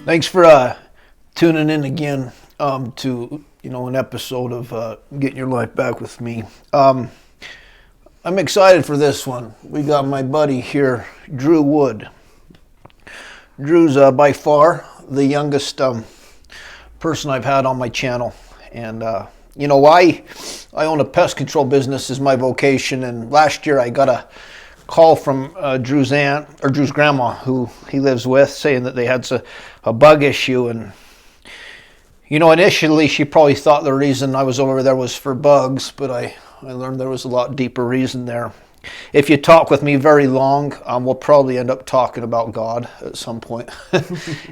Thanks for tuning in again to an episode of Getting Your Life Back with me. I'm excited for this one. We got my buddy here, Drew Wood. Drew's by far the youngest person I've had on my channel, and I own a pest control business is my vocation. And last year I got a call from Drew's aunt or Drew's grandma, who he lives with, saying that they had a bug issue. And initially she probably thought the reason I was over there was for bugs, but I learned there was a lot deeper reason there. If you talk with me very long, we'll probably end up talking about God at some point.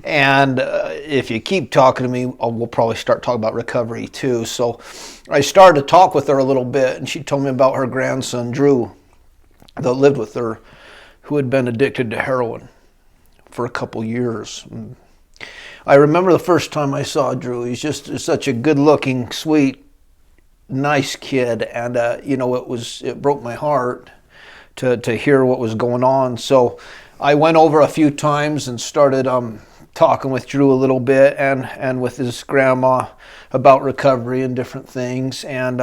And if you keep talking to me, we'll probably start talking about recovery too. So I started to talk with her a little bit, and she told me about her grandson, Drew, that lived with her, who had been addicted to heroin for a couple years. And I remember the first time I saw Drew. He's just such a good-looking, sweet, nice kid, and it broke my heart to hear what was going on. So I went over a few times and started talking with Drew a little bit, and with his grandma about recovery and different things. And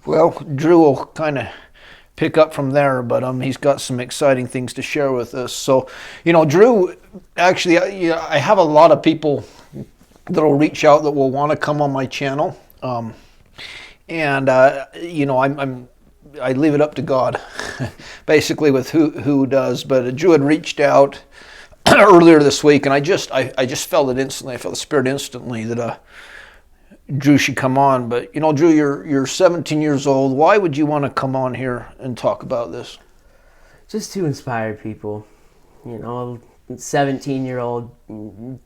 Drew will kind of pick up from there, but he's got some exciting things to share with us. So, Drew, actually, I have a lot of people that'll reach out that will want to come on my channel, I leave it up to God, basically, with who does. But Drew had reached out earlier this week, and I just felt it instantly. I felt the Spirit instantly that Drew should come on. But Drew, you're 17 years old. Why would you want to come on here and talk about this? Just to inspire people. 17-year-old,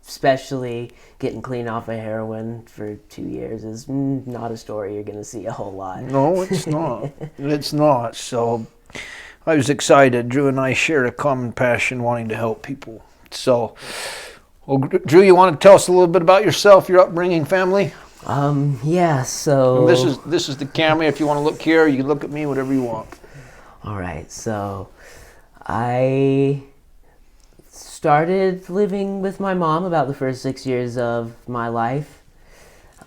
especially getting clean off of heroin for 2 years, is not a story you're going to see a whole lot. No, it's not. It's not. So I was excited. Drew and I share a common passion, wanting to help people. So, Drew, you want to tell us a little bit about yourself, your upbringing, family? So... And this is the camera. If you want to look here, you can look at me, whatever you want. All right, so I started living with my mom about the first 6 years of my life.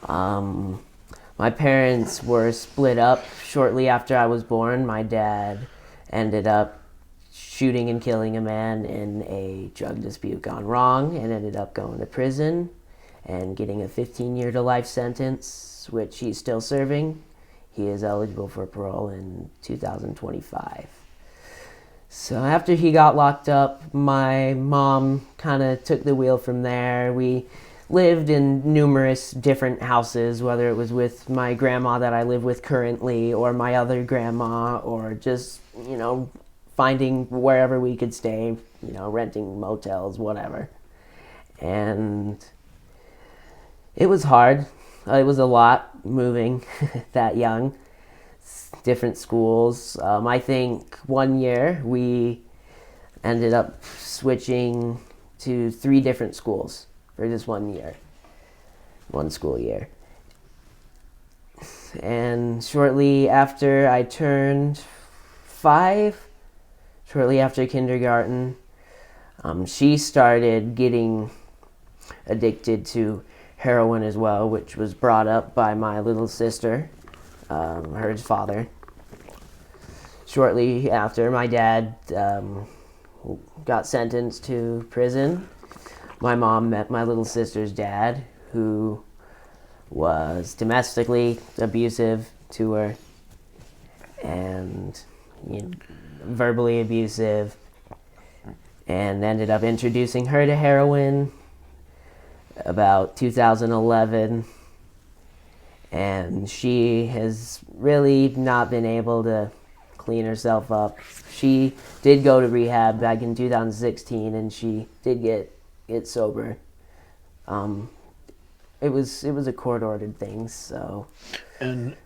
My parents were split up shortly after I was born. My dad ended up shooting and killing a man in a drug dispute gone wrong, and ended up going to prison and getting a 15-year to life sentence, which he's still serving. He is eligible for parole in 2025. So after he got locked up, my mom kind of took the wheel from there. We lived in numerous different houses, whether it was with my grandma that I live with currently, or my other grandma, or just, finding wherever we could stay, renting motels, whatever. And it was hard. It was a lot moving that young. Different schools. I think 1 year we ended up switching to 3 different schools for just 1 year. 1 school year. And shortly after I turned 5, shortly after kindergarten, she started getting addicted to heroin as well, which was brought up by my little sister, her father. Shortly after, my dad got sentenced to prison. My mom met my little sister's dad, who was domestically abusive to her and verbally abusive, and ended up introducing her to heroin about 2011. And she has really not been able to clean herself up. She did go to rehab back in 2016, and she did get sober. It was a court-ordered thing, so. And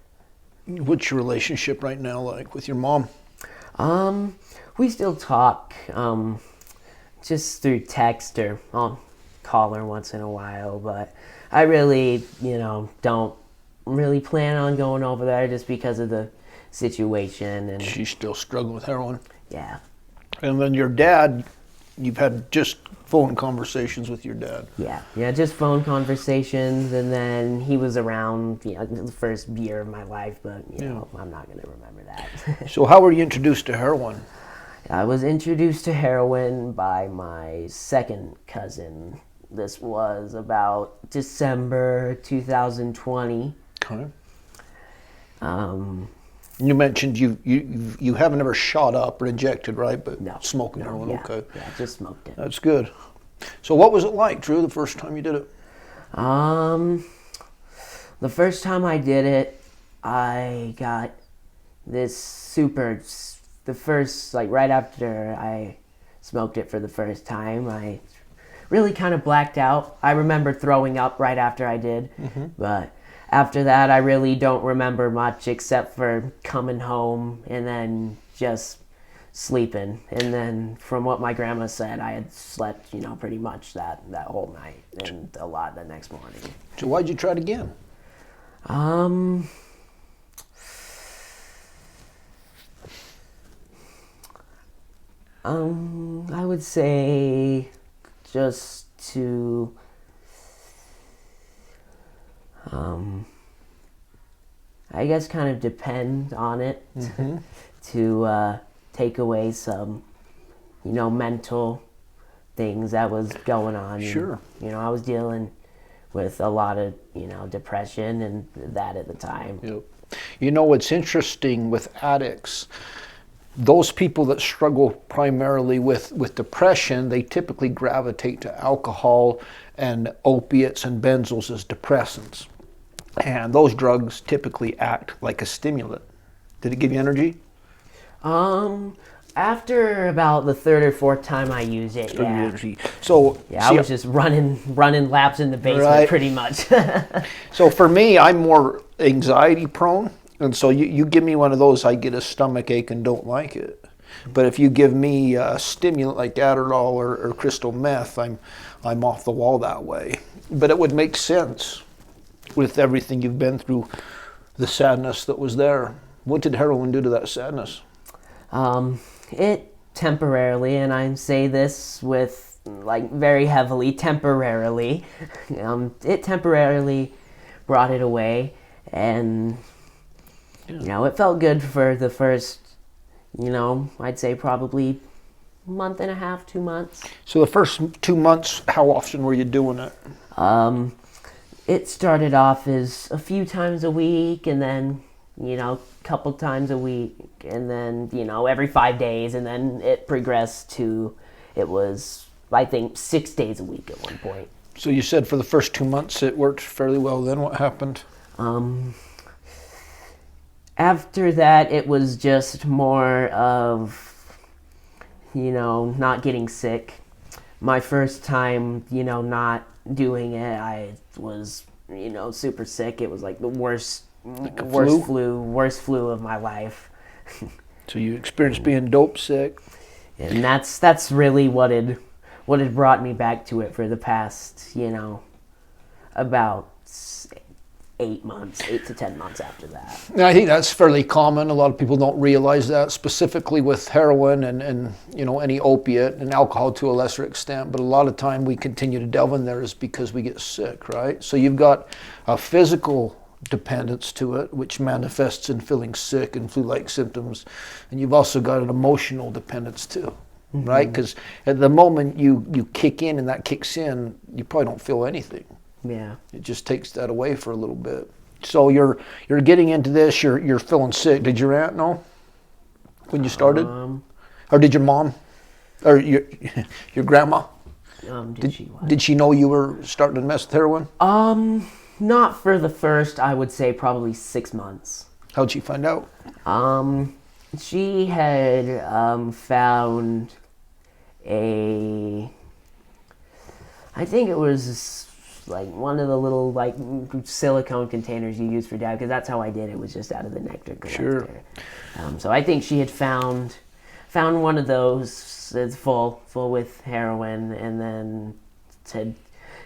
what's your relationship right now like with your mom? We still talk, just through text, or I'll call her once in a while, but I really, don't really plan on going over there just because of the situation. And she's still struggling with heroin. Yeah. And then your dad you've had just phone conversations with your dad. Yeah, just phone conversations, and then he was around, the first year of my life, but, I'm not going to remember that. So how were you introduced to heroin? I was introduced to heroin by my second cousin. This was about December 2020. Okay. You mentioned you haven't ever shot up or injected, right? But No. smoking heroin, okay. Yeah, just smoked it. That's good. So what was it like, Drew, the first time you did it? The first time I did it, I got the first, right after I smoked it for the first time, I really kind of blacked out. I remember throwing up right after I did, but after that, I really don't remember much except for coming home and then just sleeping. And then from what my grandma said, I had slept, pretty much that whole night and a lot the next morning. So why'd you try it again? I would say just to I guess kind of depend on it to take away some, mental things that was going on. Sure. I was dealing with a lot of, depression and that at the time. Yep. What's interesting with addicts, those people that struggle primarily with depression, they typically gravitate to alcohol and opiates and benzos as depressants. And those drugs typically act like a stimulant. Did it give you energy? After about the third or fourth time I used it, yeah. Energy. So I was just running laps in the basement, right. pretty much. So for me, I'm more anxiety prone. And so you give me one of those, I get a stomach ache and don't like it. But if you give me a stimulant like Adderall or crystal meth, I'm off the wall that way. But it would make sense with everything you've been through, the sadness that was there. What did heroin do to that sadness? It temporarily, and I say this with very heavily, temporarily, it temporarily brought it away, and it felt good for the first, I'd say probably month and a half, 2 months. So the first 2 months, how often were you doing it? It started off as a few times a week, and then, a couple times a week, and then, every 5 days, and then it progressed to, it was, I think, 6 days a week at one point. So you said for the first 2 months it worked fairly well. Then what happened? After that, it was just more of, not getting sick. My first time, not doing it, I was, super sick. It was like the worst flu of my life. So you experienced being dope sick. And that's really what had brought me back to it for the past, about 8 to 10 months after that. I think that's fairly common. A lot of people don't realize that, specifically with heroin and any opiate and alcohol to a lesser extent. But a lot of time we continue to delve in there is because we get sick, right? So you've got a physical dependence to it, which manifests in feeling sick and flu-like symptoms. And you've also got an emotional dependence too, right? Because at the moment you kick in and that kicks in, you probably don't feel anything. Yeah. It just takes that away for a little bit. So you're getting into this, you're feeling sick. Did your aunt know when you started? Or did your mom? Or your grandma? Did she know you were starting to mess with heroin? Not for the first, I would say probably 6 months. How'd she find out? She had found I think it was one of the little silicone containers you use for dad, because that's how I did it, was just out of the nectar collector. Sure. So I think she had found one of those that's full with heroin, and then had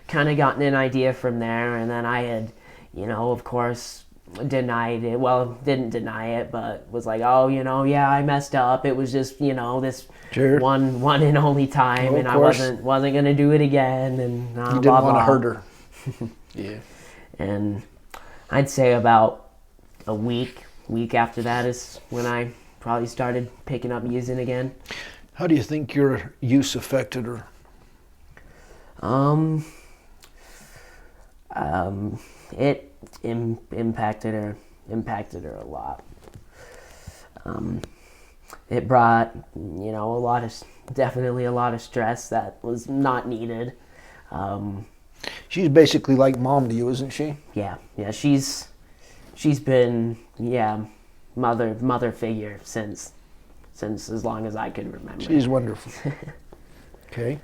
kind of gotten an idea from there. And then I had, of course, denied it. Well, didn't deny it, but was like, oh, yeah, I messed up. It was just, this Sure. one and only time, Oh, and of I course. wasn't gonna do it again, and You blah didn't blah. want to hurt her. Yeah. And I'd say about a week after that is when I probably started picking up using again. How do you think your use affected her? It impacted her a lot. It brought, definitely a lot of stress that was not needed. She's basically like mom to you, isn't she? Yeah, she's been, mother figure since as long as I could remember. She's wonderful. Okay.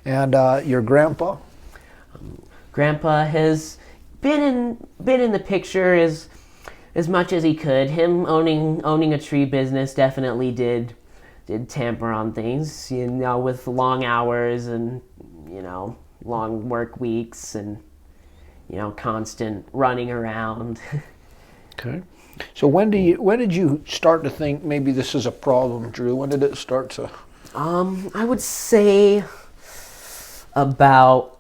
And your grandpa? Grandpa has been in the picture as much as he could. Him owning a tree business definitely did tamper on things, with long hours and long work weeks and constant running around. Okay. So when did you start to think maybe this is a problem, Drew? When did it start to? I would say about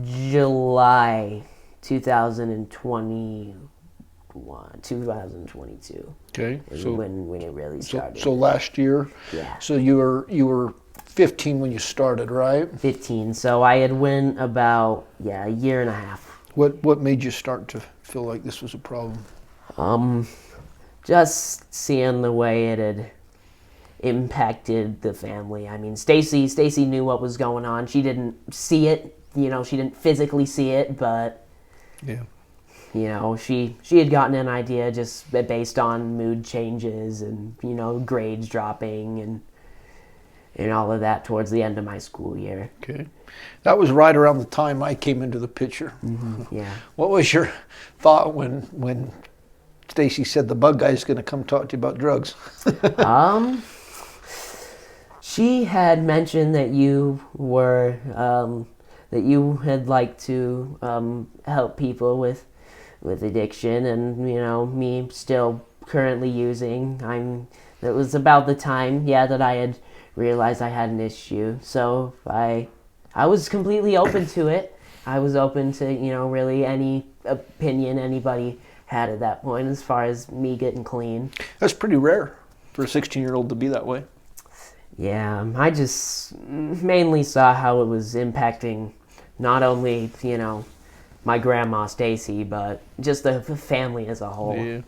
July 2022. Okay. So when it really started. So last year. Yeah. So you were 15 when you started, right? 15. So I had went about a year and a half. What made you start to feel like this was a problem? Just seeing the way it had impacted the family. I mean, Stacy knew what was going on. She didn't see it, she didn't physically see it, but Yeah. She had gotten an idea just based on mood changes and grades dropping and all of that towards the end of my school year. Okay. That was right around the time I came into the picture. Mm-hmm. Yeah. What was your thought when Stacy said the bug guy's going to come talk to you about drugs? She had mentioned that you were that you had liked to help people with addiction, and me still currently using. That was about the time, that I had realized I had an issue. So I was completely open to it. I was open to really any opinion anybody had at that point as far as me getting clean. That's pretty rare for a 16-year-old to be that way. Yeah, I just mainly saw how it was impacting not only, my grandma Stacy, but just the family as a whole. Yeah,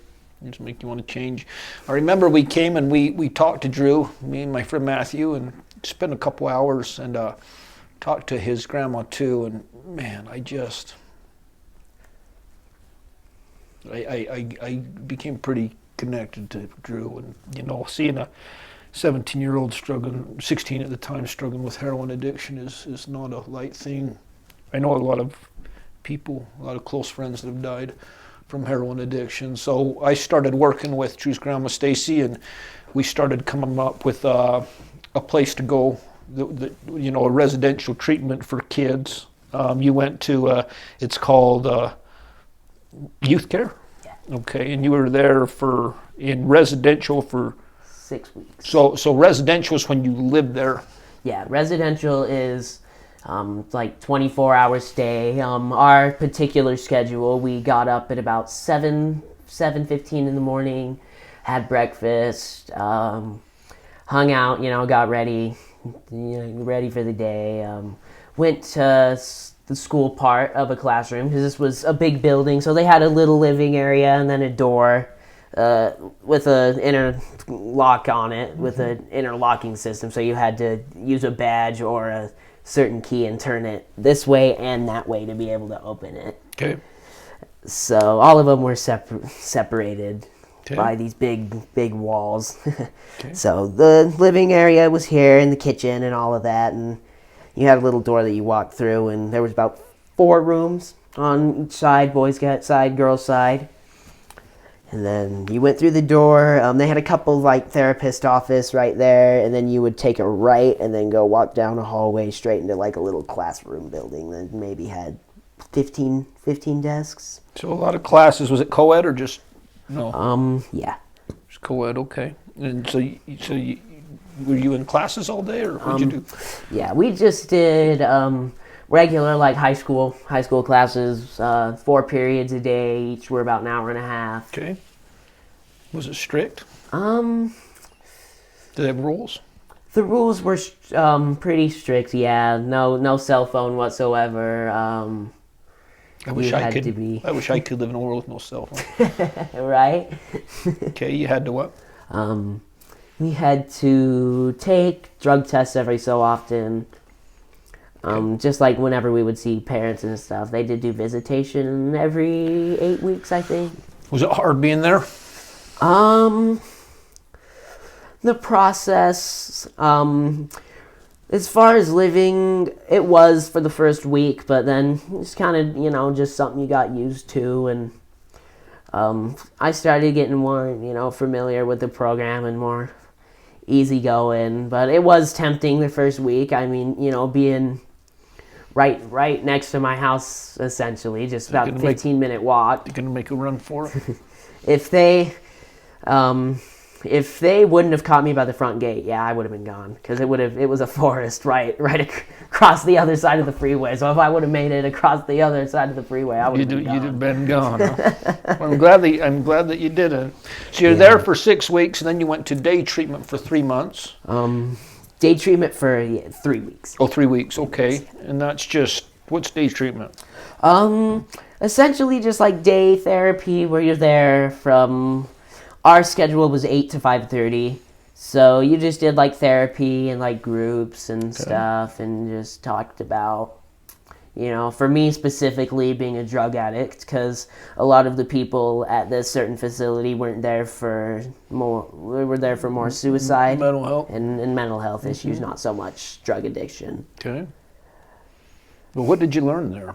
just make you want to change. I remember we came and we talked to Drew, me and my friend Matthew, and spent a couple hours and talked to his grandma too. And man, I became pretty connected to Drew, and seeing a 17-year-old struggling, 16 at the time, struggling with heroin addiction is not a light thing. I know a lot of people, a lot of close friends that have died from heroin addiction. So I started working with Drew's grandma Stacy, and we started coming up with a place to go, a residential treatment for kids. You went to, it's called youth care? Yeah. Okay, and you were there in residential for 6 weeks. So residential is when you live there. Yeah, residential is like 24-hour stay. Our particular schedule, we got up at about 7:15 in the morning, had breakfast, hung out, got ready, ready for the day. Went to the school part of a classroom because this was a big building, so they had a little living area and then a door with an inner lock on it, with an interlocking system. So you had to use a badge or a certain key and turn it this way and that way to be able to open it. Okay. So all of them were separated Okay. by these big walls. Okay. So the living area was here, and the kitchen and all of that, and you had a little door that you walked through, and there was about 4 rooms on each side, boys' side, girls' side. And then you went through the door. They had a couple therapist office right there, and then you would take a right and then go walk down a hallway straight into a little classroom building that maybe had 15 desks. So a lot of classes. Was it co-ed or just no? Yeah. Just co-ed. Okay. And were you in classes all day, or what did you do? Yeah, we just did regular like high school classes, 4 periods a day. Each were about an hour and a half. Okay. Was it strict? Um, Did they have rules? the rules were pretty strict. Yeah, no cell phone whatsoever. I wish you I had could. to be- I wish I could live in a world with no cell phone. Right. Okay, you had to what? We had to take drug tests every so often. Just like whenever we would see parents and stuff, they did do visitation every 8 weeks, I think. Was it hard being there? The process, as far as living, it was for the first week, but then it's kind of, just something you got used to, and I started getting more, familiar with the program and more easygoing, but it was tempting the first week. I mean, being right next to my house, essentially, just about a 15-minute walk. You gonna make a run for it? If they wouldn't have caught me by the front gate, yeah, I would have been gone, because it was a forest right across the other side of the freeway. So if I would have made it across the other side of the freeway, I would have been gone. You'd have been gone. Huh? Well, I'm glad that you didn't. So you're there for 6 weeks, and then you went to day treatment for 3 months. Day treatment for 3 weeks. Oh, 3 weeks. Okay, and that's just what's day treatment? Essentially just like day therapy, where you're there from. Our schedule was 8 to 5:30, so you just did like therapy and like groups and stuff, and just talked about, for me specifically being a drug addict, because a lot of the people at this certain facility weren't there for more. We were there for more suicide, Mental health, and mental health issues, not so much drug addiction. Okay. Well, what did you learn there?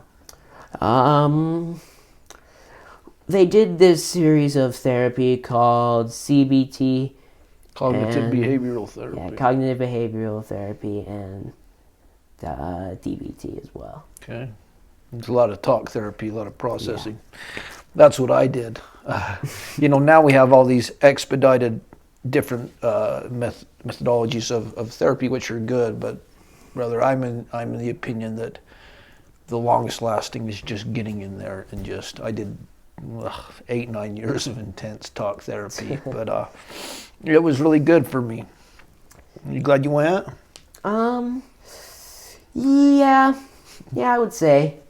They did this series of therapy called CBT. Cognitive behavioral therapy. Yeah, cognitive behavioral therapy, and DBT as well. Okay. There's a lot of talk therapy, a lot of processing. Yeah. That's what I did. Now we have all these expedited different methodologies of therapy, which are good, but brother, I'm in the opinion that the longest lasting is just getting in there and I did 8-9 years of intense talk therapy, but it was really good for me. You glad you went? Yeah, I would say.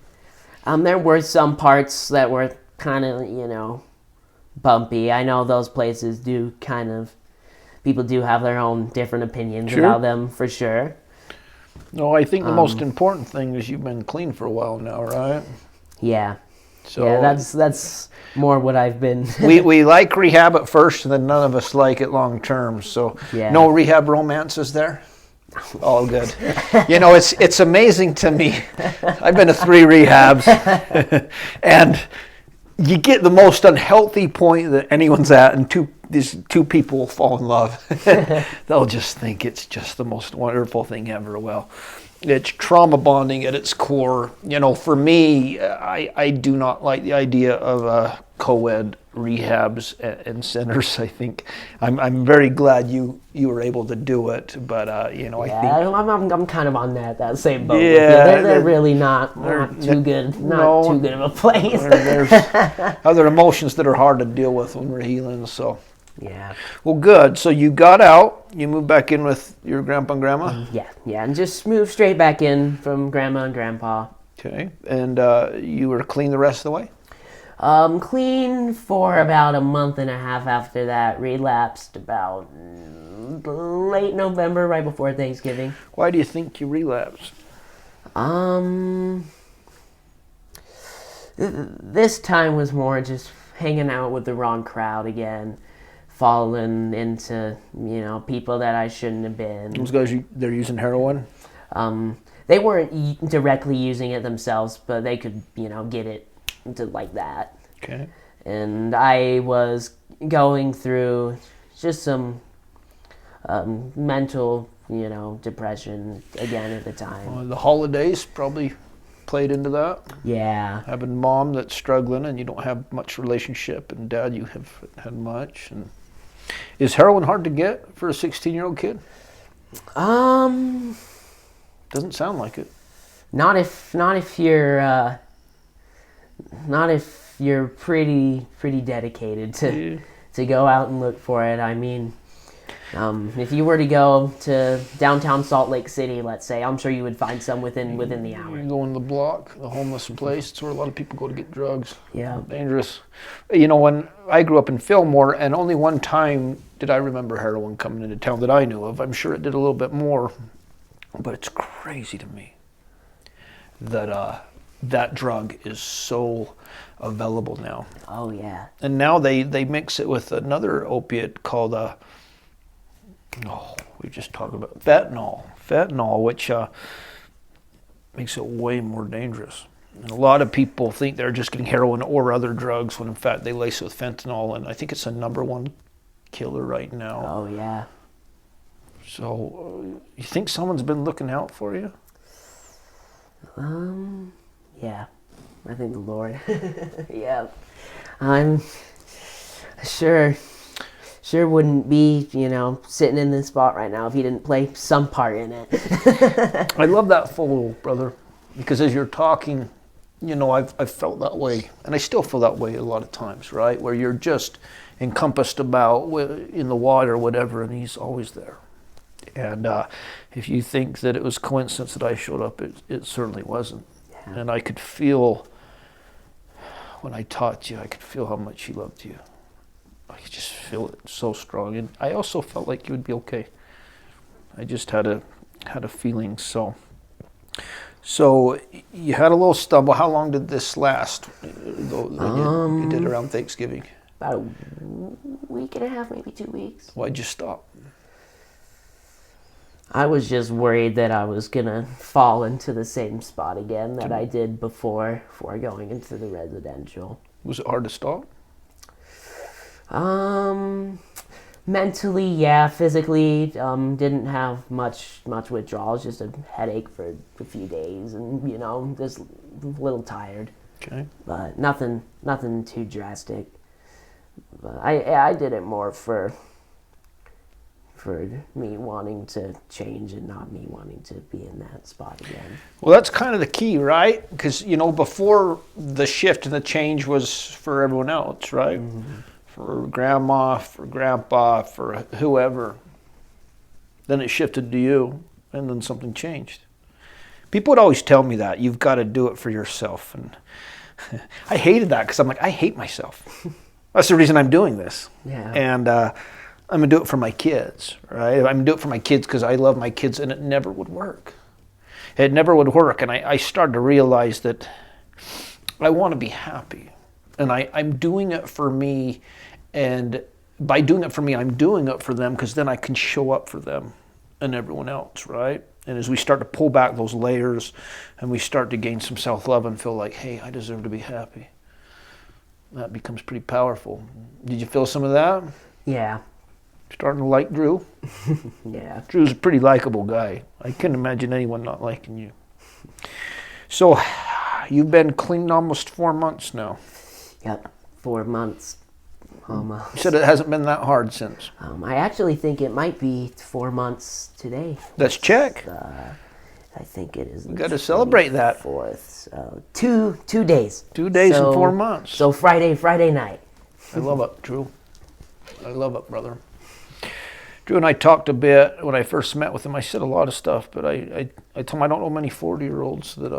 There were some parts that were kind of, bumpy. I know those places do people do have their own different opinions about them, for sure. No, I think the most important thing is you've been clean for a while now, right? Yeah. So yeah, that's more what I've been. we like rehab at first, and then none of us like it long term. So no rehab romances there. All good. It's amazing to me. I've been to 3 rehabs, and you get the most unhealthy point that anyone's at, and these two people will fall in love. They'll just think it's just the most wonderful thing ever. Well, it's trauma bonding at its core. For me, I do not like the idea of co-ed rehabs and centers. I think I'm very glad you were able to do it, but I think I'm kind of on that same boat. Yeah, they're really not too good, too good of a place. There's other emotions that are hard to deal with when we're healing. So. Yeah. Well, good. So you got out. You moved back in with your grandpa and grandma? Yeah, and just moved straight back in from grandma and grandpa. Okay. And you were clean the rest of the way? Clean for about a month and a half after that. Relapsed about late November, right before Thanksgiving. Why do you think you relapsed? This time was more just hanging out with the wrong crowd again. Fallen into, people that I shouldn't have been. Those guys, they're using heroin? They weren't directly using it themselves, but they could, get it into like that. Okay. And I was going through just some mental, depression again at the time. The holidays probably played into that? Yeah. Having mom that's struggling and you don't have much relationship, and dad you have had much. And is heroin hard to get for a 16-year-old kid? Um, Doesn't sound like it. not if you're pretty dedicated Yeah. to go out and look for it. I mean, if you were to go to downtown Salt Lake City, let's say, I'm sure you would find some within the hour. You go in the block, the homeless place. It's where a lot of people go to get drugs. Yeah. Dangerous. You know, when I grew up in Fillmore, and only one time did I remember heroin coming into town that I knew of. I'm sure it did a little bit more, but it's crazy to me that that drug is so available now. Oh yeah. And now they mix it with another opiate called we just talked about fentanyl, which makes it way more dangerous. And a lot of people think they're just getting heroin or other drugs when in fact they lace it with fentanyl, and I think it's the number one killer right now. Oh yeah. So you think someone's been looking out for you? Yeah. I think the Lord. Yeah. I'm sure wouldn't be, sitting in this spot right now if he didn't play some part in it. I love that photo, brother, because as you're talking, I've felt that way, and I still feel that way a lot of times, right? Where you're just encompassed about in the water or whatever, and he's always there. And if you think that it was coincidence that I showed up, it certainly wasn't. Yeah. And I could feel, when I talked to you, I could feel how much he loved you. I could just feel it so strong. And I also felt like you would be okay. I just had a feeling. So you had a little stumble. How long did this last? You did around Thanksgiving. About a week and a half, maybe 2 weeks. Why'd you stop? I was just worried that I was gonna fall into the same spot again that I did before going into the residential. Was it hard to stop? Mentally, yeah. Physically, didn't have much withdrawals. Just a headache for a few days, and just a little tired. Okay. But nothing too drastic. But I did it more for me wanting to change and not me wanting to be in that spot again. Well, that's kind of the key, right? Because, before the shift and the change was for everyone else, right? Mm-hmm. For grandma, for grandpa, for whoever. Then it shifted to you, and then something changed. People would always tell me that. You've got to do it for yourself. And I hated that because I'm like, I hate myself. That's the reason I'm doing this. Yeah. And I'm going to do it for my kids, right? I'm going to do it for my kids because I love my kids, and it never would work. It never would work. And I started to realize that I want to be happy. And I'm doing it for me. And by doing it for me, I'm doing it for them because then I can show up for them and everyone else, right? And as we start to pull back those layers and we start to gain some self-love and feel like, hey, I deserve to be happy, that becomes pretty powerful. Did you feel some of that? Yeah. Starting to like Drew? Yeah. Drew's a pretty likable guy. I couldn't imagine anyone not liking you. So, you've been clean almost 4 months now. Yep, 4 months almost. You said it hasn't been that hard since. I actually think it might be 4 months today. Let's check. I think it is. We got to celebrate that. 4th. 2 days. 2 days and 4 months. So Friday night. I love it, Drew. I love it, brother. Drew and I talked a bit when I first met with him. I said a lot of stuff, but I told him I don't know many 40-year-olds that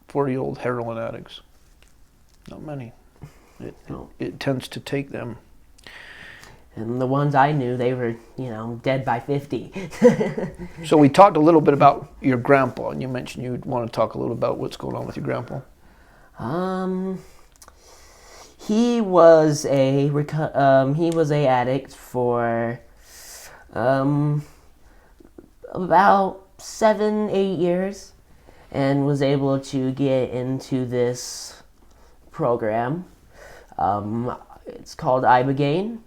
40-year-old heroin addicts. Not many. It tends to take them. And the ones I knew, they were, dead by 50. So we talked a little bit about your grandpa, and you mentioned you'd want to talk a little about what's going on with your grandpa. He was a addict for about 7-8 years, and was able to get into this program. It's called Ibogaine.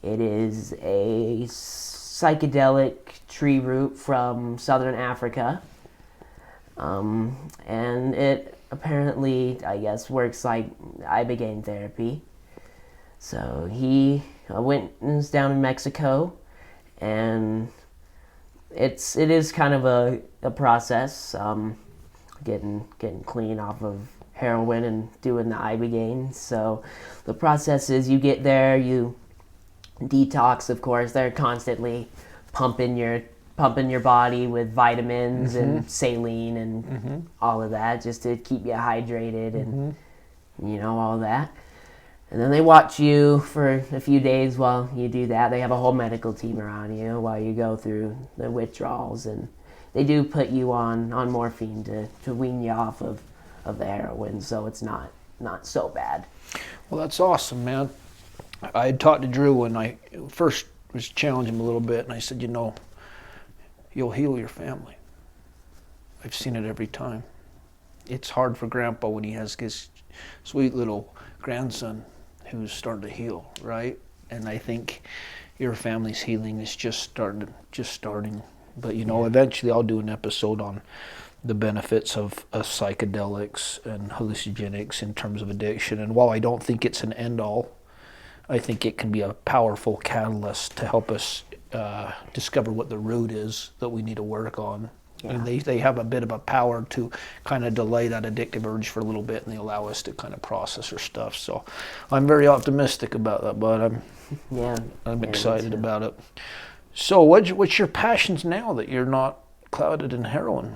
It is a psychedelic tree root from southern Africa, and it apparently, I guess, works like Ibogaine therapy. So he was down in Mexico, and it is kind of a process, getting clean off of heroin and doing the Ibogaine. So the process is you get there, you detox, of course. They're constantly pumping your body with vitamins and saline and all of that, just to keep you hydrated and all that. And then they watch you for a few days while you do that. They have a whole medical team around you while you go through the withdrawals, and they do put you on morphine to wean you off of the heroin, so it's not so bad. Well, that's awesome, man. I had talked to Drew when I first was challenging him a little bit, and I said, you'll heal your family. I've seen it every time. It's hard for Grandpa when he has his sweet little grandson who's starting to heal, right? And I think your family's healing is just starting. But eventually I'll do an episode on the benefits of psychedelics and hallucinogenics in terms of addiction. And while I don't think it's an end-all, I think it can be a powerful catalyst to help us discover what the root is that we need to work on. Yeah. And they have a bit of a power to kind of delay that addictive urge for a little bit, and they allow us to kind of process our stuff. So I'm very optimistic about that, bud. I'm excited about it. So what's your passions now that you're not clouded in heroin?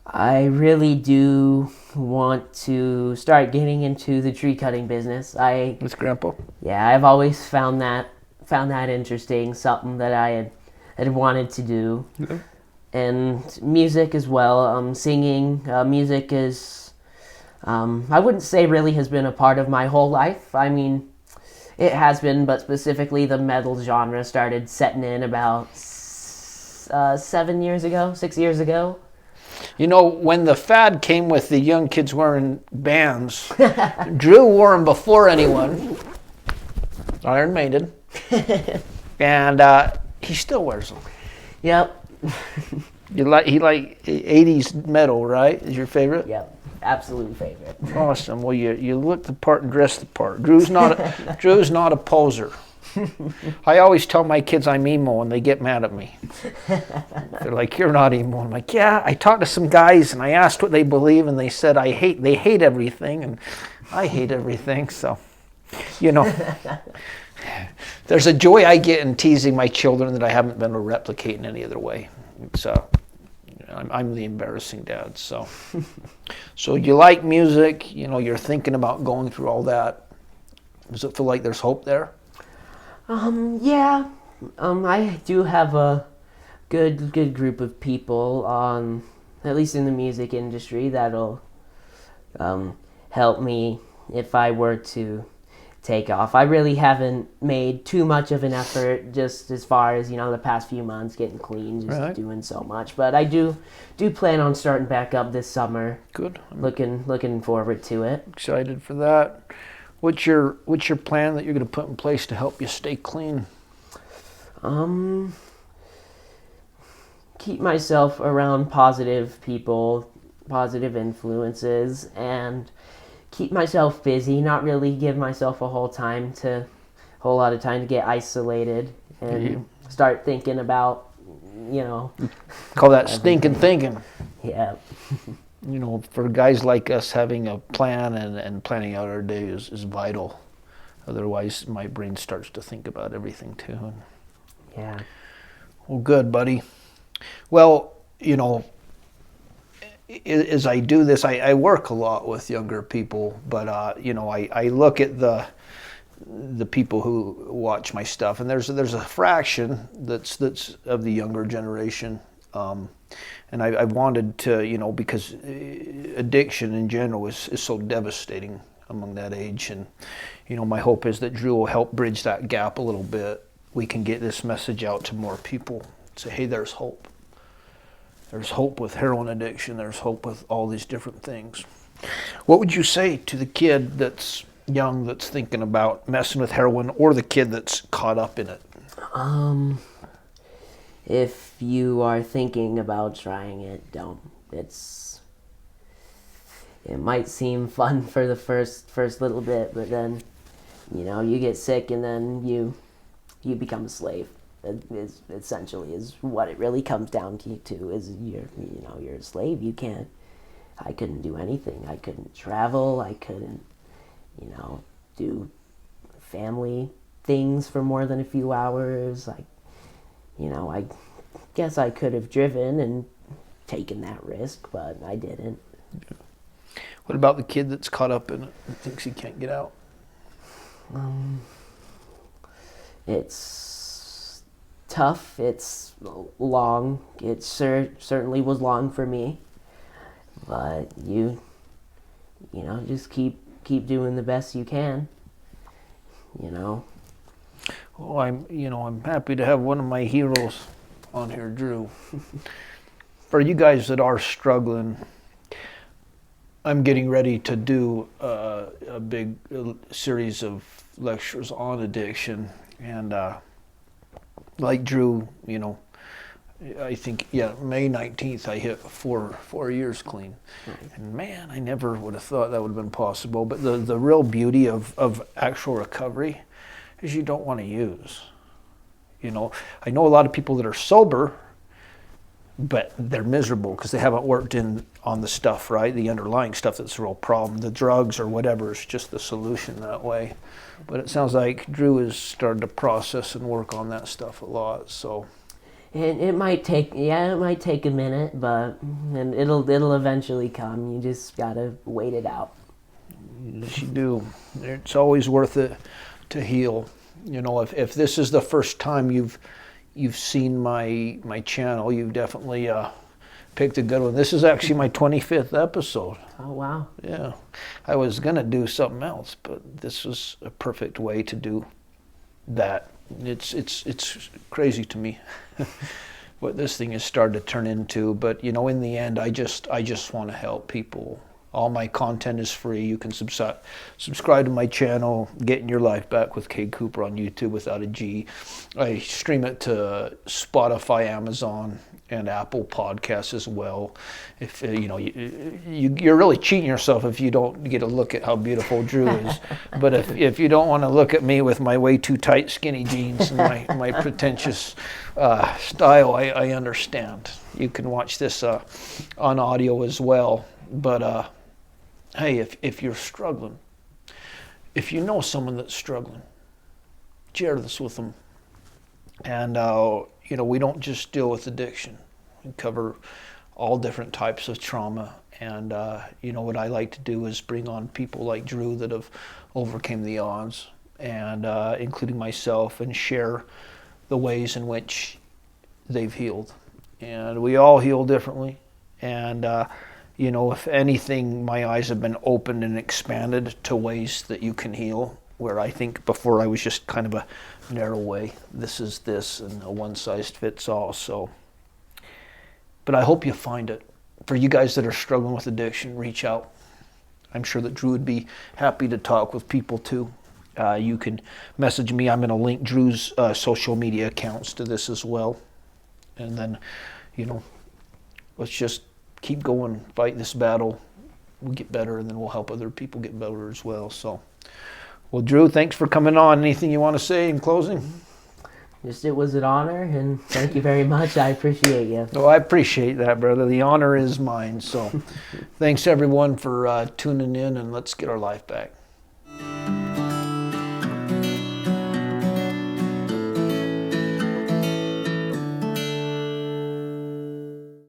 I really do want to start getting into the tree cutting business. With Grandpa? Yeah, I've always found that interesting, something that I had wanted to do. Yeah. And music as well. Singing, music is, I wouldn't say really has been a part of my whole life. I mean, it has been, but specifically the metal genre started setting in about 6 years ago. When the fad came with the young kids wearing bands, Drew wore them before anyone, Iron Maiden, and he still wears them. Yep. He like 80s metal, right? Is your favorite? Yep. Absolute favorite. Awesome. Well, you look the part and dress the part. Drew's not a poser. I always tell my kids I'm emo, and they get mad at me. They're like, "You're not emo." I'm like, "Yeah." I talked to some guys, and I asked what they believe, and they said they hate everything, and I hate everything. So, there's a joy I get in teasing my children that I haven't been able to replicate in any other way. So, I'm the embarrassing dad. So, you like music? You're thinking about going through all that. Does it feel like there's hope there? Yeah. I do have a good group of people, at least in the music industry, that'll help me if I were to take off. I really haven't made too much of an effort, just as far as the past few months, getting clean, just right. Doing so much. But I do plan on starting back up this summer. Good. Looking forward to it. Excited for that. What's your plan that you're going to put in place to help you stay clean? Keep myself around positive people, positive influences, and keep myself busy. Not really give myself a whole lot of time to get isolated and start thinking about, Call that stinking thinking. Yeah. For guys like us, having a plan and planning out our day is vital. Otherwise, my brain starts to think about everything too. Yeah. Well, good, buddy. Well, as I do this, I work a lot with younger people, but I look at the people who watch my stuff, and there's a fraction that's of the younger generation. And I wanted to, because addiction in general is so devastating among that age. And, my hope is that Drew will help bridge that gap a little bit. We can get this message out to more people. Say, hey, there's hope. There's hope with heroin addiction. There's hope with all these different things. What would you say to the kid that's young, that's thinking about messing with heroin, or the kid that's caught up in it? if you are thinking about trying it, don't. It might seem fun for the first little bit, but then, you get sick and then you become a slave. Essentially is what it really comes down to is you're a slave. I couldn't do anything. I couldn't travel. I couldn't, do family things for more than a few hours. I guess I could have driven and taken that risk, but I didn't. What about the kid that's caught up in it and thinks he can't get out? It's tough. It's long. It certainly was long for me. But just keep doing the best you can. Oh, I'm happy to have one of my heroes on here, Drew. For you guys that are struggling, I'm getting ready to do a big series of lectures on addiction, and like Drew, I think May 19th I hit 4 years clean. Nice. And man, I never would have thought that would have been possible. But the real beauty of actual recovery is you don't want to use. I know a lot of people that are sober, but they're miserable because they haven't worked on the stuff, right? The underlying stuff that's the real problem. The drugs or whatever is just the solution that way. But it sounds like Drew has started to process and work on that stuff a lot. So. And it might take a minute, but it'll eventually come. You just gotta wait it out. Yes, you do. It's always worth it to heal. If this is the first time you've seen my channel, you've definitely picked a good one. This is actually my 25th episode. Oh wow! Yeah, I was gonna do something else, but this was a perfect way to do that. It's crazy to me what this thing has started to turn into. But in the end, I just want to help people. All my content is free. You can subscribe to my channel, Getting Your Life Back with Kay Cooper on YouTube without a G. I stream it to Spotify, Amazon, and Apple Podcasts as well. If you're really cheating yourself if you don't get a look at how beautiful Drew is. But if you don't want to look at me with my way too tight skinny jeans and my pretentious style, I understand. You can watch this on audio as well. But hey, if you're struggling, if you know someone that's struggling, share this with them. And we don't just deal with addiction. We cover all different types of trauma. And what I like to do is bring on people like Drew that have overcame the odds, and including myself, and share the ways in which they've healed. And we all heal differently. And if anything, my eyes have been opened and expanded to ways that you can heal, where I think before I was just kind of a narrow way. This is this, and a one-size-fits-all. So, but I hope you find it. For you guys that are struggling with addiction, reach out. I'm sure that Drew would be happy to talk with people too. You can message me. I'm going to link Drew's social media accounts to this as well. And then, let's just keep going, fight this battle. We'll get better, and then we'll help other people get better as well. So, well, Drew, thanks for coming on. Anything you want to say in closing? It was an honor, and thank you very much. I appreciate you. Oh, I appreciate that, brother. The honor is mine. So, thanks everyone for tuning in, and let's get our life back.